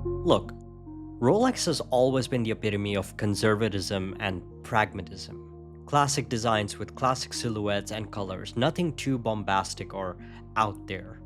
Look, Rolex has always been the epitome of conservatism and pragmatism. Classic designs with classic silhouettes and colors, nothing too bombastic or out there.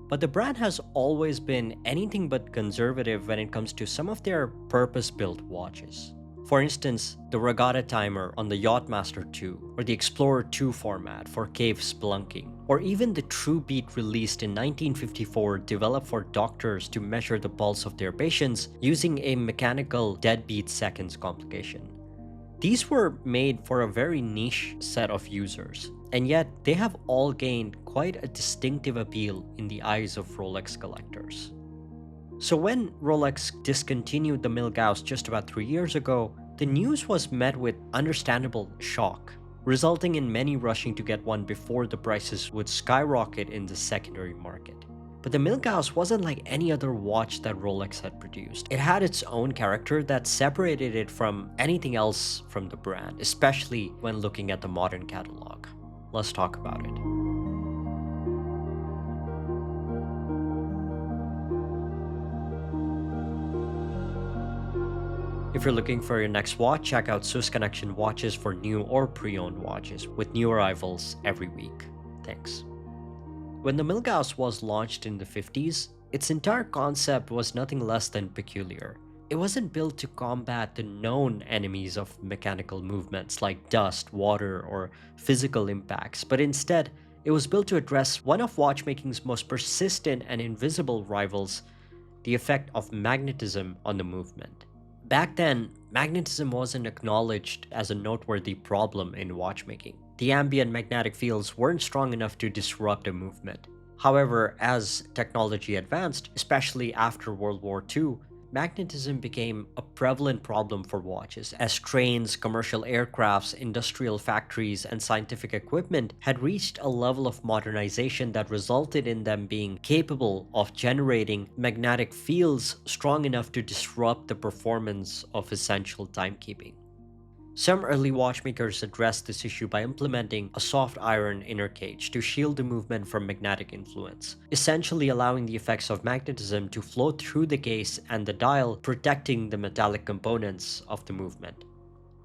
But the brand has always been anything but conservative when it comes to some of their purpose built watches. For instance, the Regatta timer on the Yachtmaster 2, or the Explorer 2 format for cave spelunking, or even the True Beat released in 1954 developed for doctors to measure the pulse of their patients using a mechanical deadbeat seconds complication. These were made for a very niche set of users, and yet they have all gained quite a distinctive appeal in the eyes of Rolex collectors. So when Rolex discontinued the Milgauss just about 3 years ago, the news was met with understandable shock, resulting in many rushing to get one before the prices would skyrocket in the secondary market. But the Milgauss wasn't like any other watch that Rolex had produced. It had its own character that separated it from anything else from the brand, especially when looking at the modern catalog. Let's talk about it. If you're looking for your next watch, check out Swiss Connection Watches for new or pre-owned watches with new arrivals every week. Thanks. When the Milgauss was launched in the 50s, its entire concept was nothing less than peculiar. It wasn't built to combat the known enemies of mechanical movements like dust, water, or physical impacts, but instead, it was built to address one of watchmaking's most persistent and invisible rivals, the effect of magnetism on the movement. Back then, magnetism wasn't acknowledged as a noteworthy problem in watchmaking. The ambient magnetic fields weren't strong enough to disrupt a movement. However, as technology advanced, especially after World War II, magnetism became a prevalent problem for watches as trains, commercial aircrafts, industrial factories, and scientific equipment had reached a level of modernization that resulted in them being capable of generating magnetic fields strong enough to disrupt the performance of essential timekeeping. Some early watchmakers addressed this issue by implementing a soft iron inner cage to shield the movement from magnetic influence, essentially allowing the effects of magnetism to flow through the case and the dial, protecting the metallic components of the movement.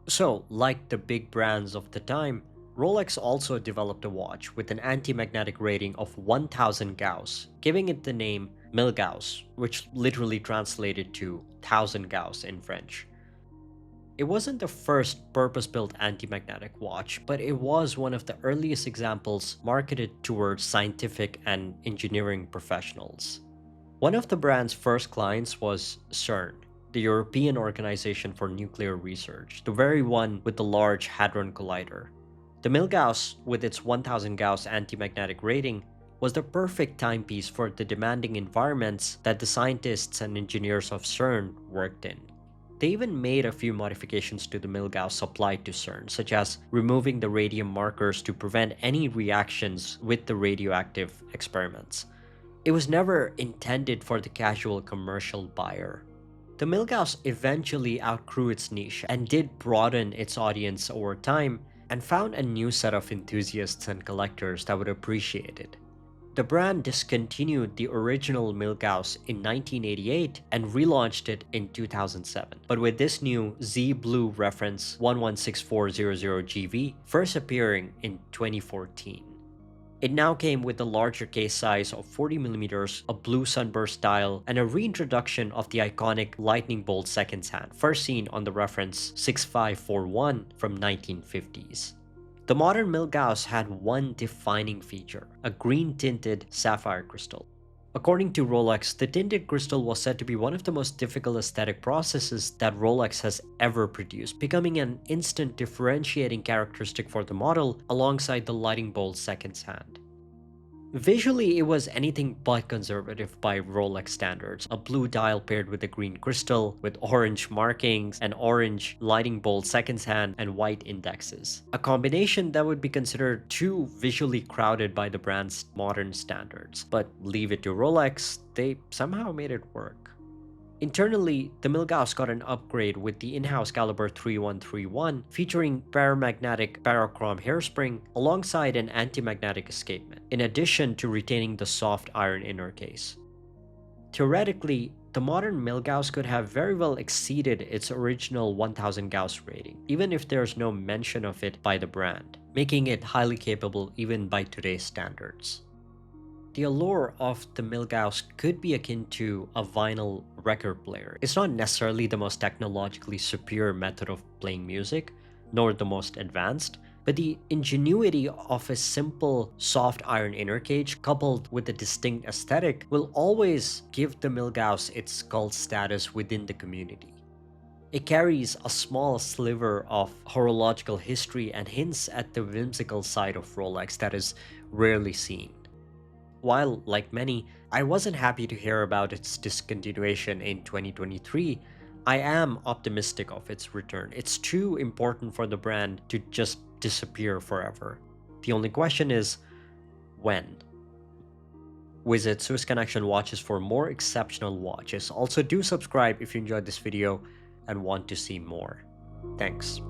So, like the big brands of the time, Rolex also developed a watch with an anti-magnetic rating of 1000 Gauss, giving it the name Milgauss, which literally translated to 1000 Gauss in French. It wasn't the first purpose-built anti-magnetic watch, but it was one of the earliest examples marketed towards scientific and engineering professionals. One of the brand's first clients was CERN, the European Organization for Nuclear Research, the very one with the Large Hadron Collider. The Milgauss, with its 1000 Gauss anti-magnetic rating, was the perfect timepiece for the demanding environments that the scientists and engineers of CERN worked in. They even made a few modifications to the Milgauss supplied to CERN, such as removing the radium markers to prevent any reactions with the radioactive experiments. It was never intended for the casual commercial buyer. The Milgauss eventually outgrew its niche and did broaden its audience over time and found a new set of enthusiasts and collectors that would appreciate it. The brand discontinued the original Milgauss in 1988 and relaunched it in 2007, but with this new Z Blue reference 116400GV first appearing in 2014. It now came with a larger case size of 40mm, a blue sunburst dial, and a reintroduction of the iconic lightning bolt seconds hand, first seen on the reference 6541 from 1950s. The modern Milgauss had one defining feature, a green-tinted sapphire crystal. According to Rolex, the tinted crystal was said to be one of the most difficult aesthetic processes that Rolex has ever produced, becoming an instant differentiating characteristic for the model alongside the lightning bolt seconds hand. Visually, it was anything but conservative by Rolex standards. A blue dial paired with a green crystal, with orange markings, an orange lightning bolt seconds hand, and white indexes. A combination that would be considered too visually crowded by the brand's modern standards. But leave it to Rolex, they somehow made it work. Internally, the Milgauss got an upgrade with the in-house caliber 3131 featuring paramagnetic parachrome hairspring alongside an anti-magnetic escapement, in addition to retaining the soft iron inner case. Theoretically, the modern Milgauss could have very well exceeded its original 1000 Gauss rating, even if there's no mention of it by the brand, making it highly capable even by today's standards. The allure of the Milgauss could be akin to a vinyl record player. It's not necessarily the most technologically superior method of playing music, nor the most advanced, but the ingenuity of a simple soft iron inner cage coupled with a distinct aesthetic will always give the Milgauss its cult status within the community. It carries a small sliver of horological history and hints at the whimsical side of Rolex that is rarely seen. While, like many, I wasn't happy to hear about its discontinuation in 2023, I am optimistic of its return. It's too important for the brand to just disappear forever. The only question is, when? Visit Swiss Connection Watches for more exceptional watches. Also, do subscribe if you enjoyed this video and want to see more. Thanks.